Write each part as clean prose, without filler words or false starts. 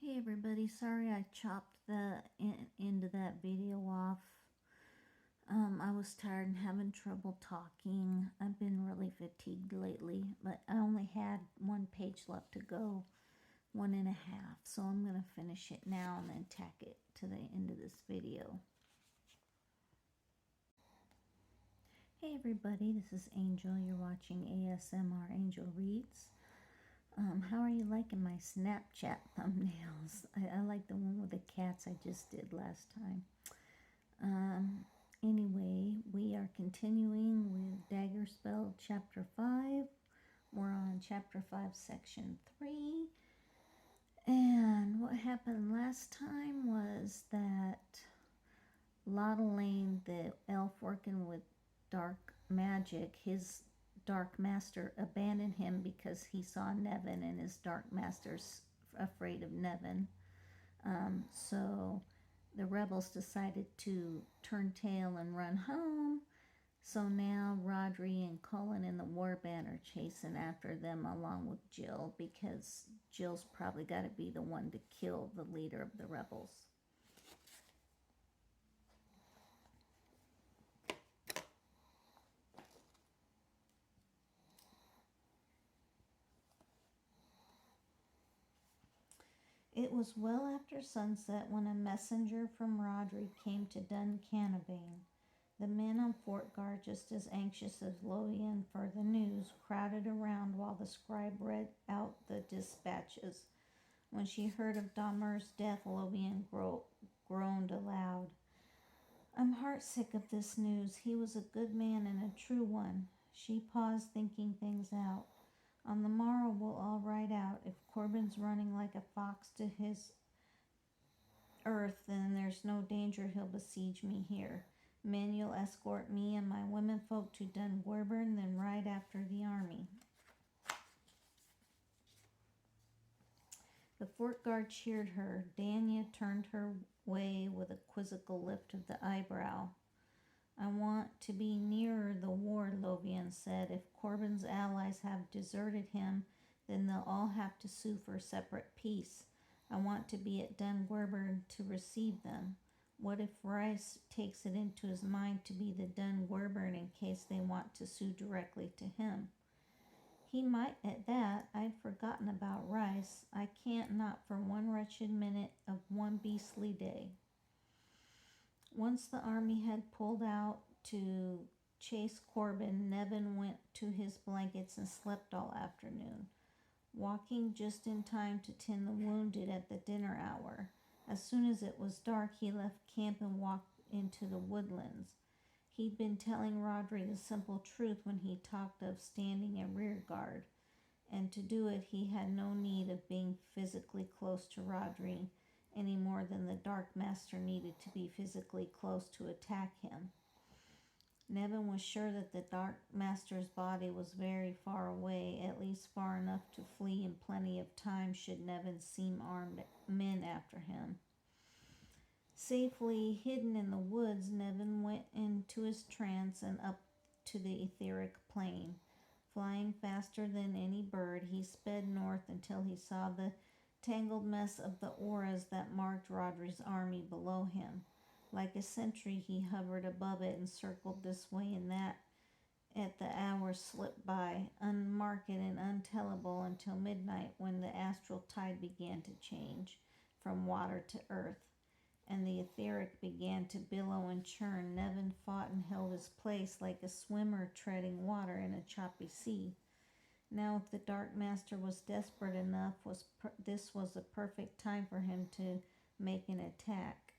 Hey everybody, sorry I chopped the end of that video off. I was tired and having trouble talking. I've been really fatigued lately, but I only had one page left to go, 1.5, so I'm going to finish it now and then tack it to the end of this video. Hey everybody, this is Angel. You're watching ASMR Angel Reads. How are you liking my Snapchat thumbnails? I like the one with the cats I just did last time. Anyway, we are continuing with Daggerspell Chapter 5. We're on Chapter 5, Section 3. And what happened last time was that Lotta Lane, the elf working with dark magic, his dark master abandoned him because he saw Nevin, and his dark master's afraid of Nevin. So the rebels decided to turn tail and run home. So now Rodri and Cullen and the warband are chasing after them along with Jill, because Jill's probably got to be the one to kill the leader of the rebels. It was well after sunset when a messenger from Rodri came to Duncanavane. The men on fort guard, just as anxious as Lothian for the news, crowded around while the scribe read out the dispatches. When she heard of Damer's death, Lothian groaned aloud. "I'm heartsick of this news. He was a good man and a true one." She paused, thinking things out. "On the morrow we'll all ride out. If Corbin's running like a fox to his earth, then there's no danger he'll besiege me here. Men, you'll escort me and my womenfolk to Dunwerburn, then ride after the army." The fort guard cheered her. Danya turned her way with a quizzical lift of the eyebrow. "I want to be nearer the war," Lothian said. "If Corbin's allies have deserted him, then they'll all have to sue for separate peace. I want to be at Dunwerburn to receive them. What if Rice takes it into his mind to be the Dunwerburn in case they want to sue directly to him?" "He might at that. I'd forgotten about Rice. I can't, not for one wretched minute of one beastly day." Once the army had pulled out to chase Corbin, Nevin went to his blankets and slept all afternoon, walking just in time to tend the wounded at the dinner hour. As soon as it was dark, he left camp and walked into the woodlands. He'd been telling Rodri the simple truth when he talked of standing a rear guard, and to do it he had no need of being physically close to Rodri, any more than the Dark Master needed to be physically close to attack him. Nevin was sure that the Dark Master's body was very far away, at least far enough to flee in plenty of time should Nevin seem armed men after him. Safely hidden in the woods, Nevin went into his trance and up to the etheric plane. Flying faster than any bird, he sped north until he saw the tangled mess of the auras that marked Rodri's army below him. Like a sentry, he hovered above it and circled this way and that. At the hours slipped by, unmarked and untellable, until midnight, when the astral tide began to change from water to earth, and the etheric began to billow and churn. Nevin fought and held his place like a swimmer treading water in a choppy sea. Now, if the Dark Master was desperate enough, this was the perfect time for him to make an attack.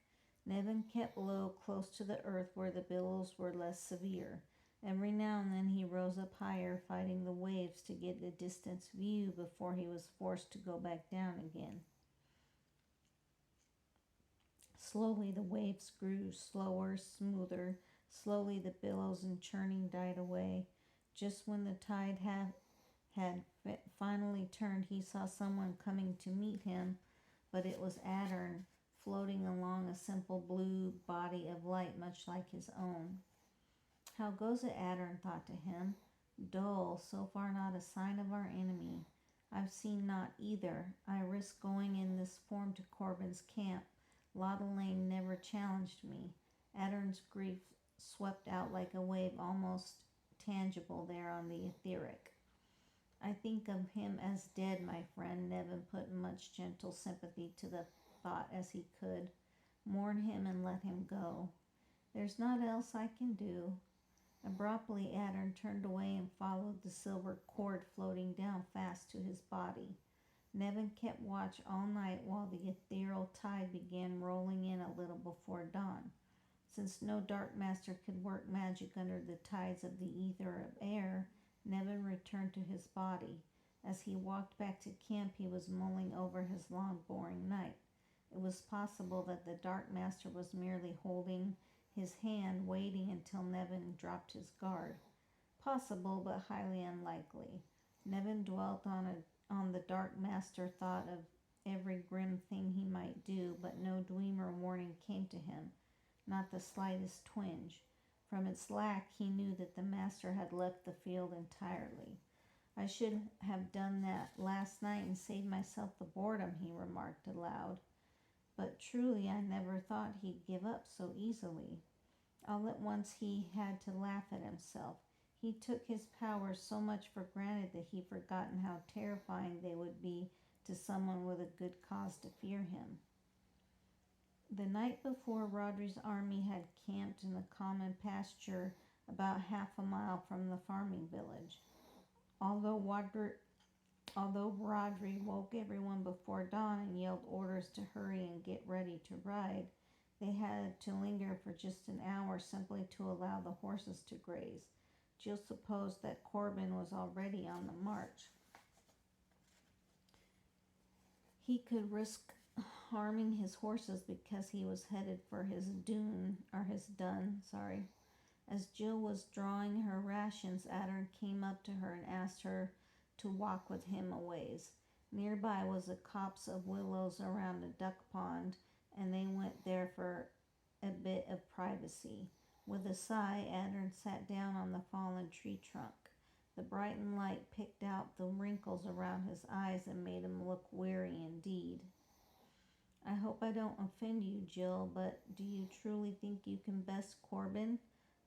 Nevin kept low, close to the earth where the billows were less severe. Every now and then he rose up higher, fighting the waves to get a distance view before he was forced to go back down again. Slowly the waves grew slower, smoother. Slowly the billows and churning died away. Just when the tide had finally turned, he saw someone coming to meet him, but it was Addern, floating along a simple blue body of light much like his own. "How goes it?" Addern thought to him. "Dull, so far not a sign of our enemy. I've seen naught either. I risk going in this form to Lottelaine never challenged me. Addern's grief swept out like a wave, almost tangible there on the etheric. I think of him as dead, my friend. Nevin put much gentle sympathy to the thought as he could. Mourn him and let him go. There's naught else I can do. Abruptly, Addern turned away and followed the silver cord floating down fast to his body. Nevin kept watch all night while the ethereal tide began rolling in a little before dawn. Since no dark master could work magic under the tides of the ether of air, Nevin returned to his body. As he walked back to camp, he was mulling over his long, boring night. It was possible that the dark master was merely holding his hand, waiting until Nevin dropped his guard. Possible, but highly unlikely. Nevin dwelt on the dark master, thought of every grim thing he might do, but no dream or warning came to him, not the slightest twinge. From its lack, he knew that the master had left the field entirely. I should have done that last night and saved myself the boredom, he remarked aloud. But truly, I never thought he'd give up so easily. All at once he had to laugh at himself. He took his powers so much for granted that he'd forgotten how terrifying they would be to someone with a good cause to fear him. The night before, Rodri's army had camped in the common pasture about half a mile from the farming village. Although Rodri woke everyone before dawn and yelled orders to hurry and get ready to ride, they had to linger for just an hour simply to allow the horses to graze. Jill supposed that Corbin was already on the march. He could risk harming his horses because he was headed for his dun. As Jill was drawing her rations, Addern came up to her and asked her to walk with him a ways. Nearby was a copse of willows around a duck pond, and they went there for a bit of privacy. With a sigh, Addern sat down on the fallen tree trunk. The brightened light picked out the wrinkles around his eyes and made him look weary indeed. I hope I don't offend you, Jill, but do you truly think you can best Corbin?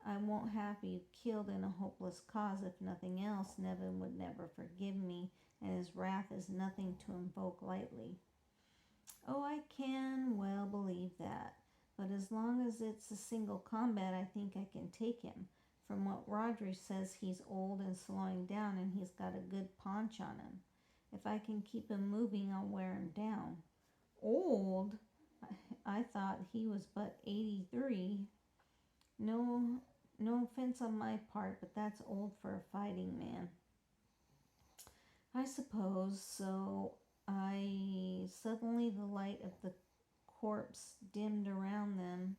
I won't have you killed in a hopeless cause. If nothing else, Nevin would never forgive me, and his wrath is nothing to invoke lightly. Oh, I can well believe that. But as long as it's a single combat, I think I can take him. From what Rodri says, he's old and slowing down, and he's got a good paunch on him. If I can keep him moving, I'll wear him down. Old? I thought he was but 83. No offense on my part, but that's old for a fighting man. I suppose so. Suddenly the light of the corpse dimmed around them.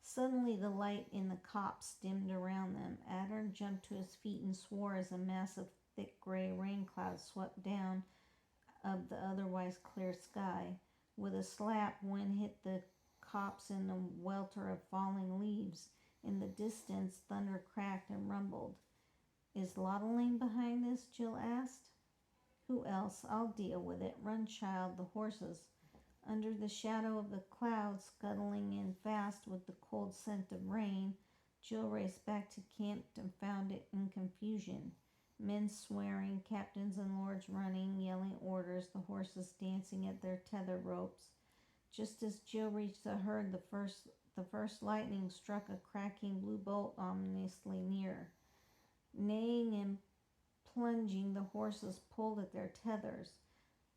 Suddenly the light in the copse dimmed around them. Addern jumped to his feet and swore as a mass of thick gray rain clouds swept down of the otherwise clear sky. With a slap, wind hit the copse in a welter of falling leaves. In the distance, thunder cracked and rumbled. Is Lottelaine behind this? Jill asked. Who else? I'll deal with it. Run, child, the horses. Under the shadow of the clouds, scuttling in fast with the cold scent of rain, Jill raced back to camp and found it in confusion. Men swearing, captains and lords running, yelling orders, the horses dancing at their tether ropes. Just as Jill reached the herd, the first lightning struck a cracking blue bolt ominously near. Neighing and plunging, the horses pulled at their tethers.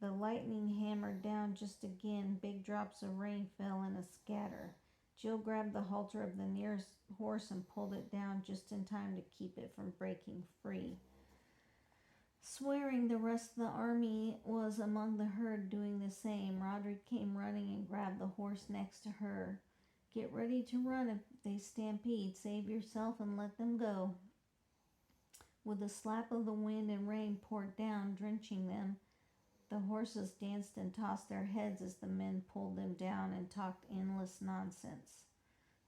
The lightning hammered down just again. Big drops of rain fell in a scatter. Jill grabbed the halter of the nearest horse and pulled it down just in time to keep it from breaking free. Swearing the rest of the army was among the herd doing the same. Rodri came running and grabbed the horse next to her. Get ready to run if they stampede. Save yourself and let them go. With a slap of the wind and rain poured down, drenching them, the horses danced and tossed their heads as the men pulled them down and talked endless nonsense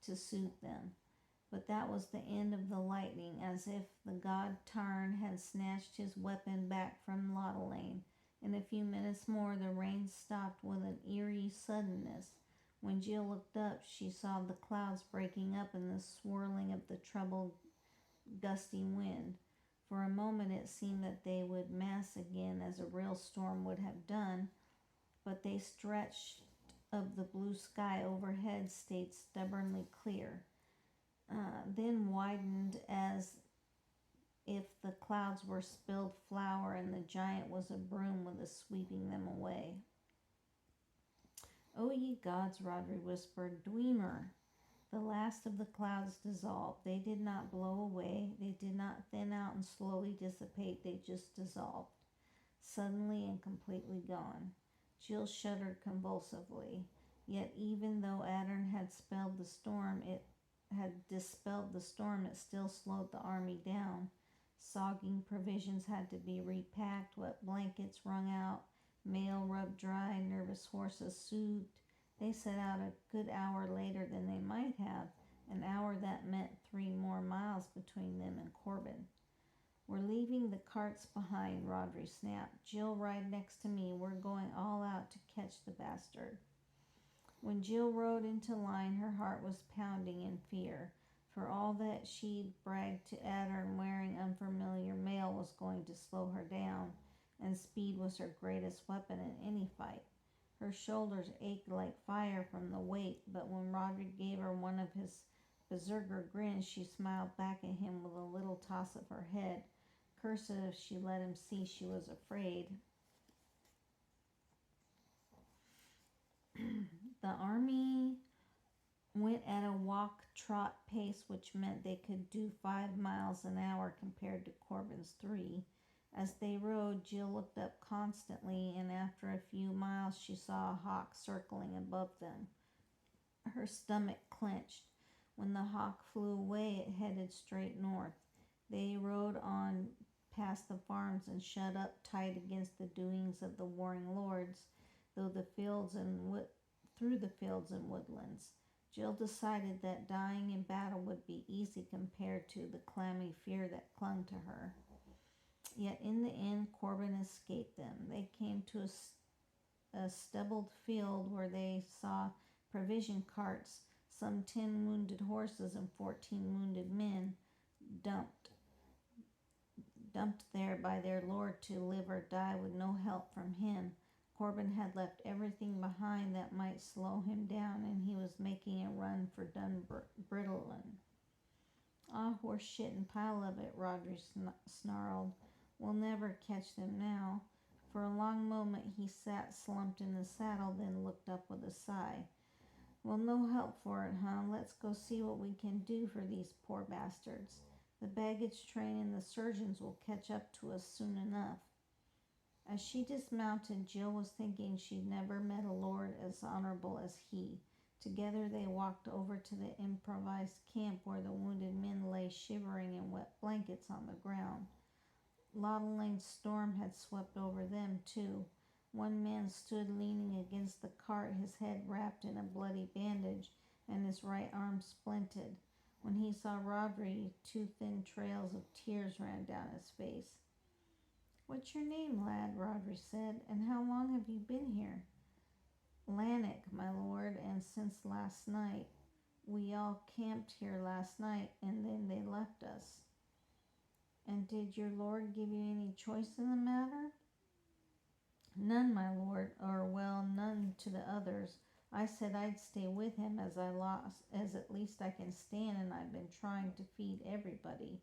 to soothe them. But that was the end of the lightning, as if the god Tarn had snatched his weapon back from Lottelaine. In a few minutes more, the rain stopped with an eerie suddenness. When Jill looked up, she saw the clouds breaking up and the swirling of the troubled, gusty wind. For a moment, it seemed that they would mass again as a real storm would have done, but they stretched of the blue sky overhead stayed stubbornly clear, then widened as if the clouds were spilled flour and the giant was a broom with sweeping them away. "O ye gods," Rodri whispered, "Dwemer." The last of the clouds dissolved. They did not blow away. They did not thin out and slowly dissipate. They just dissolved, suddenly and completely gone. Jill shuddered convulsively. Yet even though Adern had dispelled the storm, it still slowed the army down. Sogging provisions had to be repacked, wet blankets wrung out, mail rubbed dry, nervous horses soothed. They set out a good hour later than they might have, an hour that meant 3 more miles between them and Corbin. "We're leaving the carts behind," Rodri snapped. "Jill, ride next to me. We're going all out to catch the bastard." When Jill rode into line, her heart was pounding in fear. For all that she'd bragged to Adern, wearing unfamiliar mail was going to slow her down, and speed was her greatest weapon in any fight. Her shoulders ached like fire from the weight, but when Rodri gave her one of his berserker grins, she smiled back at him with a little toss of her head. Cursive if she let him see she was afraid. The army went at a walk-trot pace, which meant they could do 5 miles an hour compared to Corbin's 3. As they rode, Jill looked up constantly, and after a few miles she saw a hawk circling above them. Her stomach clenched. When the hawk flew away, it headed straight north. They rode on past the farms and shut up tight against the doings of the warring lords, through the fields and woodlands. Jill decided that dying in battle would be easy compared to the clammy fear that clung to her. Yet in the end, Corbin escaped them. They came to a stubbled field where they saw provision carts, some 10 wounded horses and 14 wounded men dumped there by their lord to live or die with no help from him. Corbin had left everything behind that might slow him down, and he was making a run for Dunbrittlen. "Ah, horse shit and pile of it," Rodri snarled. "We'll never catch them now." For a long moment he sat slumped in the saddle, then looked up with a sigh. "Well, no help for it, huh? Let's go see what we can do for these poor bastards. The baggage train and the surgeons will catch up to us soon enough." As she dismounted, Jill was thinking she'd never met a lord as honorable as he. Together they walked over to the improvised camp where the wounded men lay shivering in wet blankets on the ground. Laudelane's storm had swept over them, too. One man stood leaning against the cart, his head wrapped in a bloody bandage and his right arm splinted. When he saw Rodri, 2 thin trails of tears ran down his face. "What's your name, lad?" Rodri said. "And how long have you been here?" "Lannick, my lord, and since last night. We all camped here last night, and then they left us." "And did your lord give you any choice in the matter?" "None, my lord, or well, none to the others. I said I'd stay with him as at least I can stand, and I've been trying to feed everybody."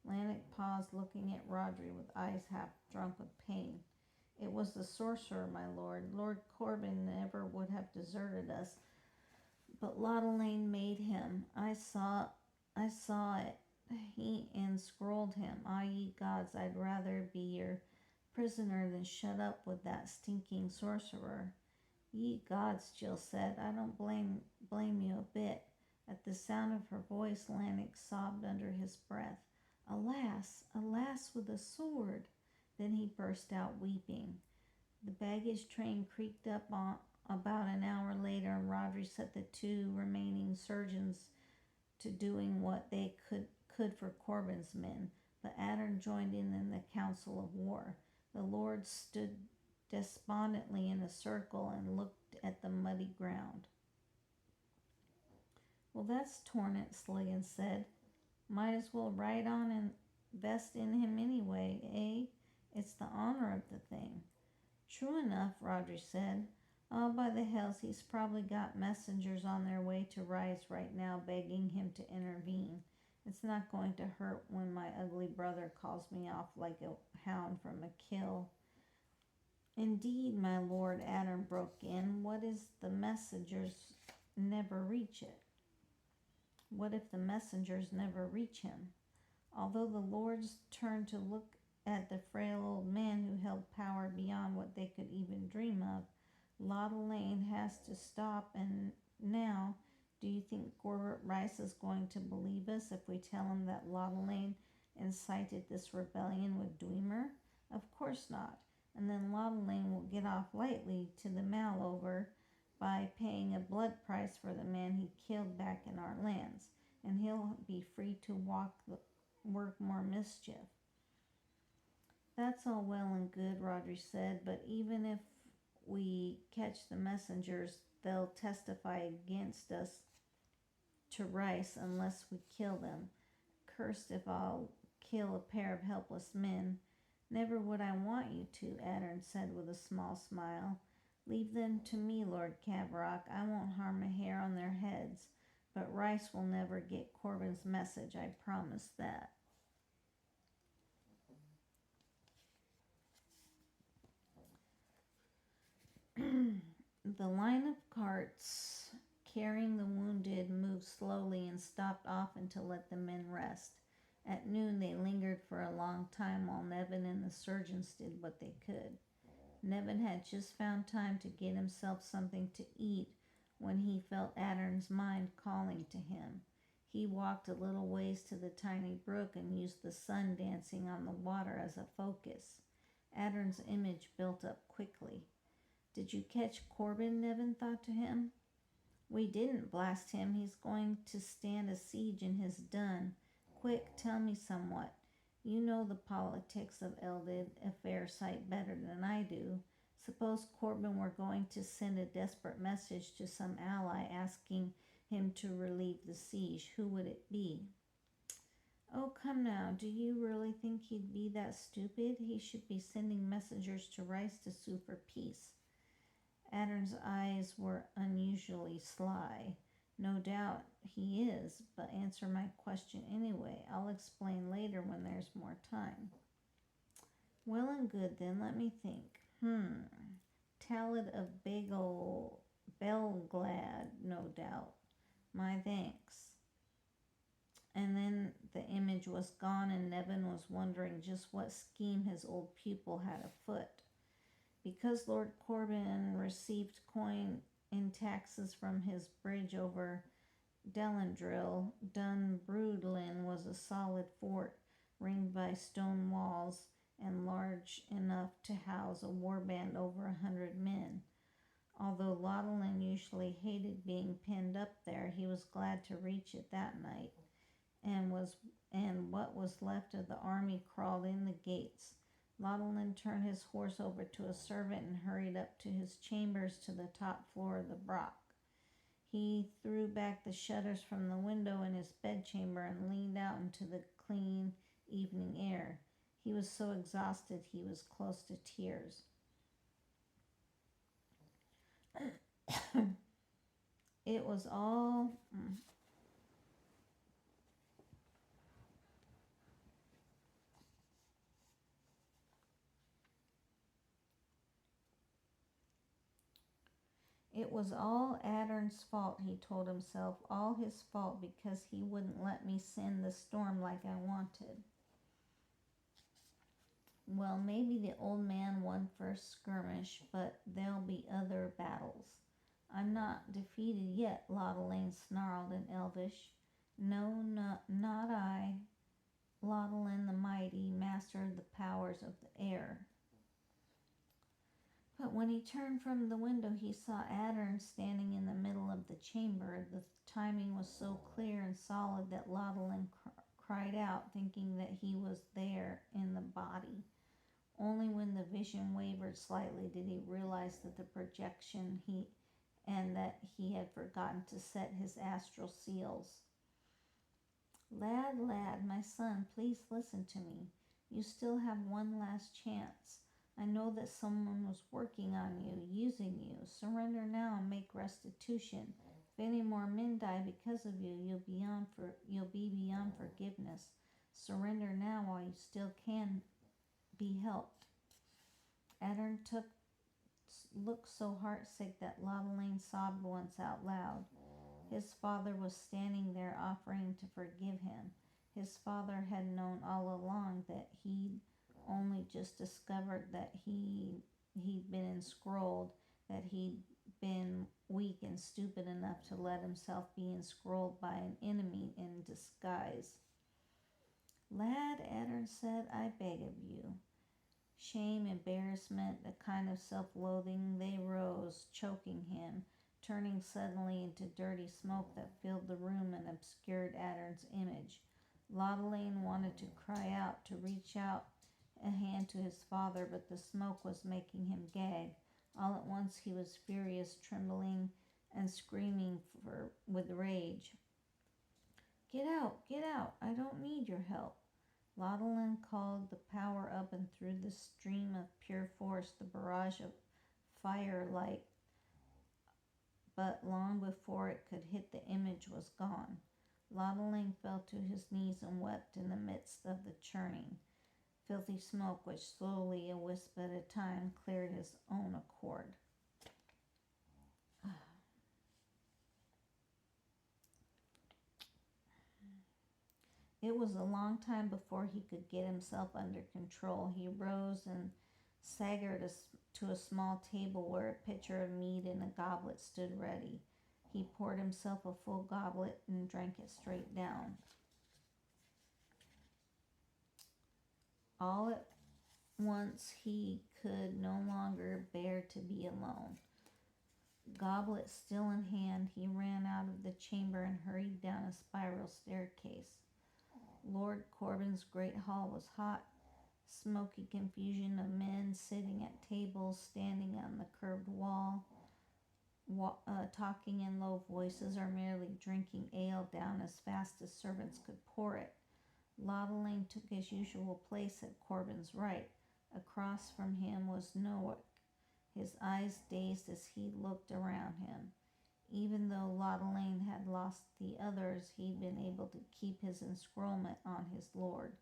Lannick paused, looking at Rodri with eyes half drunk with pain. "It was the sorcerer, my lord. Lord Corbin never would have deserted us, but Laudelane made him. I saw it. He enscrolled him. Ah, ye gods, I'd rather be your prisoner than shut up with that stinking sorcerer." "Ye gods," Jill said. "I don't blame you a bit." At the sound of her voice, Lannick sobbed under his breath. "Alas, alas, with a sword!" Then he burst out weeping. The baggage train creaked up about an hour later, and Rodri set the 2 remaining surgeons to doing what they could for Corbin's men. But Adern joined in the council of war. The lords stood despondently in a circle and looked at the muddy ground. Well, that's torn it, Sligan said. Might as well ride on and invest in him anyway, eh? It's the honor of the thing. True enough, Roger said. Oh, by the hells, he's probably got messengers on their way to Rice right now begging him to intervene. It's not going to hurt when my ugly brother calls me off like a hound from a kill. Indeed, my lord, Adam broke in. What if the messengers never reach it? What if the messengers never reach him? Although the lords turned to look at the frail old man who held power beyond what they could even dream of, Lotta Lane has to stop. And now, do you think Gorbert Rice is going to believe us if we tell him that Lotta Lane incited this rebellion with Dwemer? Of course not. And then Lotta Lane will get off lightly to the Malover by paying a blood price for the man he killed back in our lands, and he'll be free to work more mischief. That's all well and good, Roger said, but even if we catch the messengers, they'll testify against us to Rice unless we kill them. Cursed if I'll kill a pair of helpless men. Never would I want you to, Addern said with a small smile. Leave them to me, Lord Cavarok. I won't harm a hair on their heads, but Rice will never get Corbin's message, I promise that. The line of carts carrying the wounded moved slowly and stopped often to let the men rest. At noon they lingered for a long time while Nevin and the surgeons did what they could. Nevin had just found time to get himself something to eat when he felt Addern's mind calling to him. He walked a little ways to the tiny brook and used the sun dancing on the water as a focus. Addern's image built up quickly. Did you catch Corbin? Nevin thought to him. We didn't blast him. He's going to stand a siege in his dun. Quick, tell me somewhat. You know the politics of Eldid a fair sight better than I do. Suppose Corbin were going to send a desperate message to some ally asking him to relieve the siege. Who would it be? Oh, come now. Do you really think he'd be that stupid? He should be sending messengers to Rice to sue for peace. Addern's eyes were unusually sly. No doubt he is, but answer my question anyway. I'll explain later when there's more time. Well and good then, let me think. Talad of Belglad, no doubt. My thanks. And then the image was gone and Nevin was wondering just what scheme his old pupil had afoot. Because Lord Corbin received coin in taxes from his bridge over Delendrill, Dunbrudlin was a solid fort ringed by stone walls and large enough to house a warband over 100 men. Although Laudelin usually hated being penned up there, he was glad to reach it that night, and what was left of the army crawled in the gates. Laudelin turned his horse over to a servant and hurried up to his chambers to the top floor of the Brock. He threw back the shutters from the window in his bedchamber and leaned out into the clean evening air. He was so exhausted he was close to tears. It was all... It was all Addern's fault, he told himself. All his fault because he wouldn't let me send the storm like I wanted. Well, maybe the old man won first skirmish, but there'll be other battles. I'm not defeated yet, Laudelin snarled in Elvish. No, not I. Laudelin the mighty, master of the powers of the air. But when he turned from the window, he saw Addern standing in the middle of the chamber. The timing was so clear and solid that Laudelin cried out, thinking that he was there in the body. Only when the vision wavered slightly did he realize that the projection and that he had forgotten to set his astral seals. Lad, my son, please listen to me. You still have one last chance. I know that someone was working on you, using you. Surrender now and make restitution. If any more men die because of you, you'll be beyond forgiveness. Surrender now while you still can be helped. Adern looked so heartsick that Lodeline sobbed once out loud. His father was standing there offering to forgive him. His father had known all along that he'd only just discovered that he'd been enscrolled, that he'd been weak and stupid enough to let himself be enscrolled by an enemy in disguise. Lad, Adern said, I beg of you. Shame, embarrassment, a kind of self-loathing, they rose, choking him, turning suddenly into dirty smoke that filled the room and obscured Adern's image. Lodeline wanted to cry out, to reach out a hand to his father, but the smoke was making him gag. All at once he was furious, trembling and screaming with rage. Get out, I don't need your help. Lodeline called the power up, and through the stream of pure force, the barrage of firelight, but long before it could hit the image, was gone. Lodeline fell to his knees and wept in the midst of the churning, filthy smoke which slowly, a wisp at a time, cleared his own accord. It was a long time before he could get himself under control. He rose and staggered to a small table where a pitcher of mead and a goblet stood ready. He poured himself a full goblet and drank it straight down. All at once he could no longer bear to be alone. Goblet still in hand, he ran out of the chamber and hurried down a spiral staircase. Lord Corbin's great hall was hot. Smoky confusion of men sitting at tables, standing on the curved wall, talking in low voices or merely drinking ale down as fast as servants could pour it. Lodeline took his usual place at Corbin's right. Across from him was Noack, his eyes dazed as he looked around him. Even though Lodeline had lost the others, he'd been able to keep his enscrollment on his lord.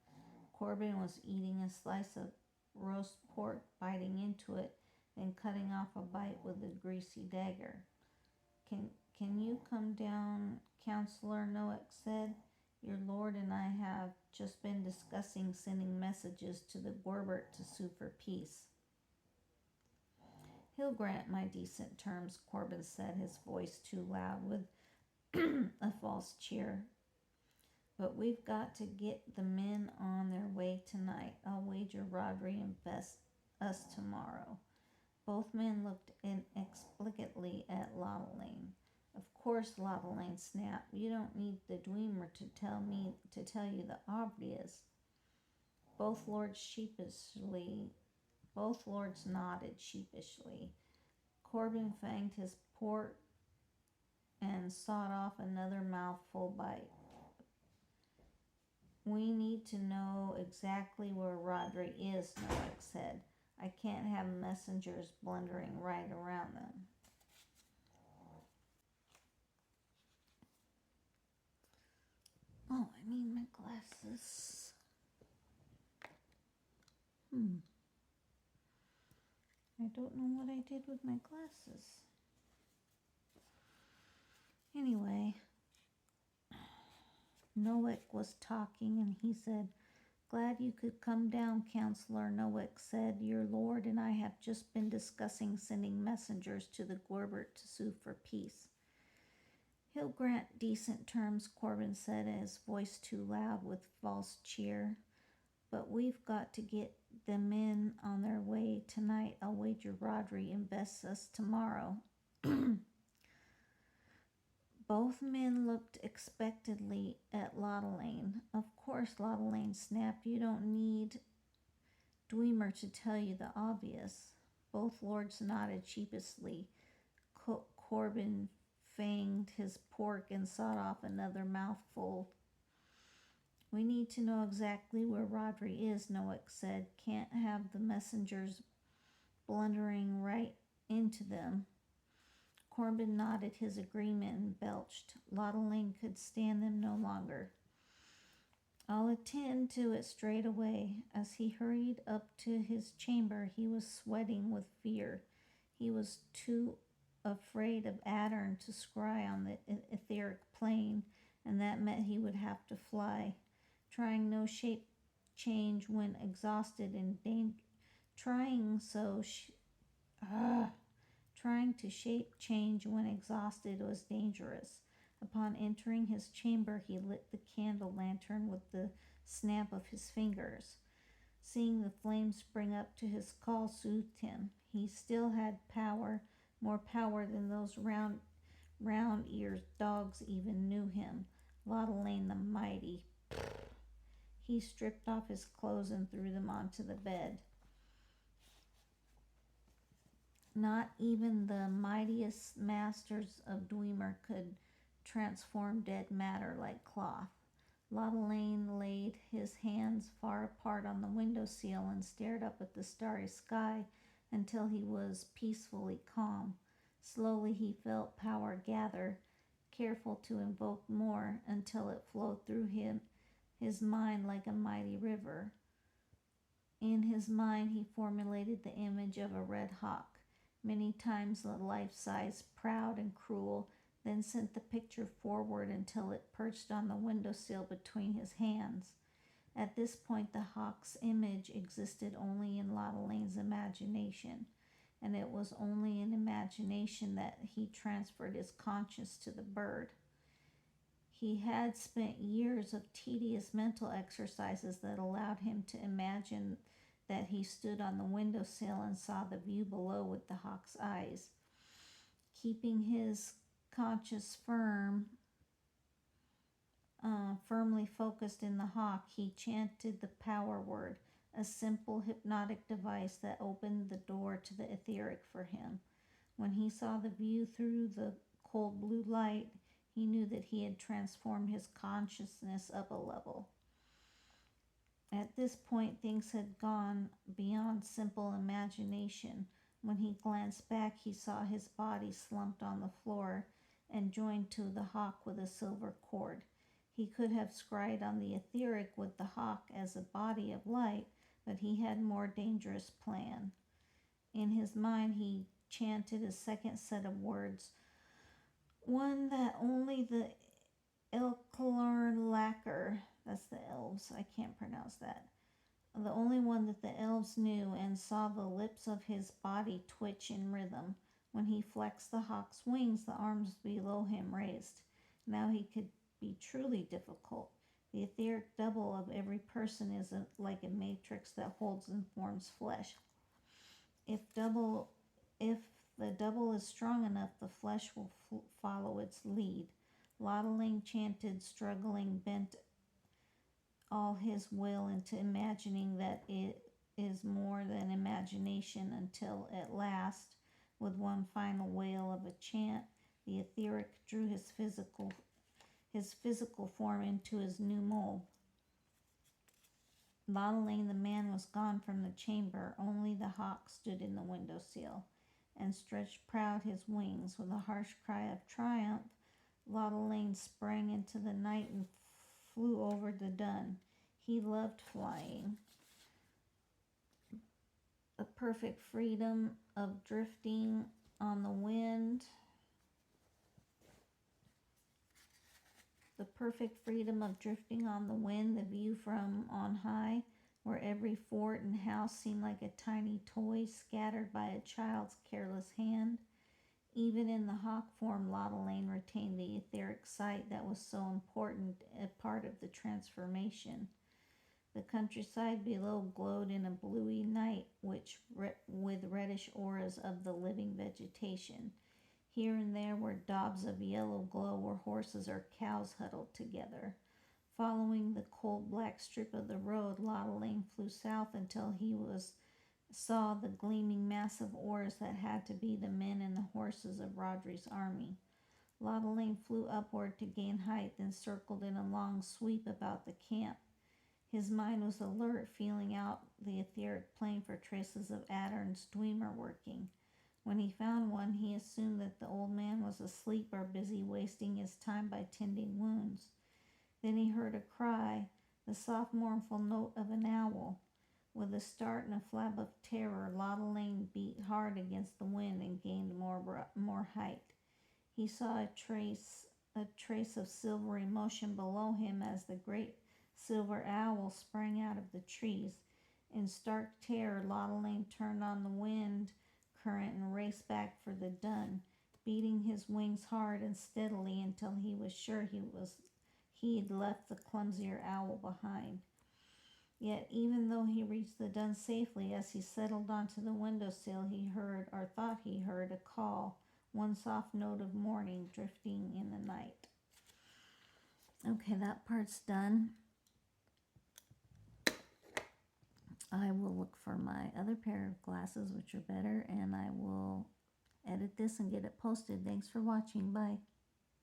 Corbin was eating a slice of roast pork, biting into it, then cutting off a bite with a greasy dagger. Can you come down, Counselor, Noack said. Your lord and I have just been discussing sending messages to the Gorbert to sue for peace. He'll grant my decent terms, Corbin said, his voice too loud with a false cheer. But we've got to get the men on their way tonight. I'll wager Rodri invests us tomorrow. Both men looked inexplicably at Lodeline. Of course, Lodeline snapped. You don't need the Dwemer to tell you the obvious. Both lords nodded sheepishly. Corbin fanged his pork and sawed off another mouthful bite. We need to know exactly where Rodri is, Noack said. I can't have messengers blundering right around them. Oh, I need my glasses. I don't know what I did with my glasses. Anyway, Noack was talking and he said, Glad you could come down, Counselor, Noack said. Your lord and I have just been discussing sending messengers to the Gorbert to sue for peace. He'll grant decent terms, Corbin said, his voice too loud with false cheer. But we've got to get the men on their way tonight. I'll wager Rodri invests us tomorrow. Both men looked expectantly at Lodeline. Of course, Lodeline snapped. You don't need Dwemer to tell you the obvious. Both lords nodded sheepishly. Corbin fanged his pork and sawed off another mouthful. We need to know exactly where Rodri is, Noack said. Can't have the messengers blundering right into them. Corbin nodded his agreement and belched. Lottling could stand them no longer. I'll attend to it straight away. As he hurried up to his chamber, he was sweating with fear. He was too afraid of Adern to scry on the etheric plane, and that meant he would have to fly. Trying no shape change when exhausted and trying to shape change when exhausted was dangerous. Upon entering his chamber, he lit the candle lantern with the snap of his fingers. Seeing the flame spring up to his call soothed him. He still had power, more power than those round-eared dogs even knew him. Lottelain the Mighty. He stripped off his clothes and threw them onto the bed. Not even the mightiest masters of Dwemer could transform dead matter like cloth. Lottelain laid his hands far apart on the windowsill and stared up at the starry sky until he was peacefully calm. Slowly he felt power gather, careful to invoke more until it flowed through his mind like a mighty river. In his mind he formulated the image of a red hawk, many times the life-size, proud and cruel, then sent the picture forward until it perched on the windowsill between his hands. At this point the hawk's image existed only in Lottelain's imagination, and it was only in imagination that he transferred his conscience to the bird. He had spent years of tedious mental exercises that allowed him to imagine that he stood on the windowsill and saw the view below with the hawk's eyes. Keeping his conscience firmly focused in the hawk, he chanted the power word, a simple hypnotic device that opened the door to the etheric for him. When he saw the view through the cold blue light, he knew that he had transformed his consciousness up a level. At this point, things had gone beyond simple imagination. When he glanced back, he saw his body slumped on the floor and joined to the hawk with a silver cord. He could have scried on the etheric with the hawk as a body of light, but he had a more dangerous plan. In his mind, he chanted a second set of words, one that only the Elklarn Lacquer, that's the elves, I can't pronounce that, the only one that the elves knew, and saw the lips of his body twitch in rhythm. When he flexed the hawk's wings, the arms below him raised. Now he could be truly difficult. The etheric double of every person is like a matrix that holds and forms flesh. If the double is strong enough, the flesh will follow its lead. Lottelain chanted, struggling, bent all his will into imagining that it is more than imagination until at last, with one final wail of a chant, the etheric drew his physical form into his new mold. Lottelain the man was gone from the chamber. Only the hawk stood in the windowsill and stretched proud his wings. With a harsh cry of triumph, Lottelain sprang into the night and flew over the dun. He loved flying. The perfect freedom of drifting on the wind. The perfect freedom of drifting on the wind, the view from on high, where every fort and house seemed like a tiny toy scattered by a child's careless hand. Even in the hawk form, Lottelain retained the etheric sight that was so important a part of the transformation. The countryside below glowed in a bluey night with reddish auras of the living vegetation. Here and there were daubs of yellow glow where horses or cows huddled together. Following the cold black strip of the road, Lotta Lane flew south until he saw the gleaming mass of oars that had to be the men and the horses of Rodri's army. Lotta Lane flew upward to gain height, then circled in a long sweep about the camp. His mind was alert, feeling out the etheric plane for traces of Addern's dwemer working. When he found one, he assumed that the old man was asleep or busy wasting his time by tending wounds. Then he heard a cry, the soft mournful note of an owl. With a start and a flap of terror, Lotta Lane beat hard against the wind and gained more height. He saw a trace of silvery motion below him as the great silver owl sprang out of the trees. In stark terror, Lotta Lane turned on the wind current and raced back for the dun, beating his wings hard and steadily until he was sure he had left the clumsier owl behind. Yet, even though he reached the dun safely, as he settled onto the windowsill, he heard, or thought he heard, a call, one soft note of mourning drifting in the night. Okay, that part's done. I will look for my other pair of glasses, which are better, and I will edit this and get it posted. Thanks for watching. Bye.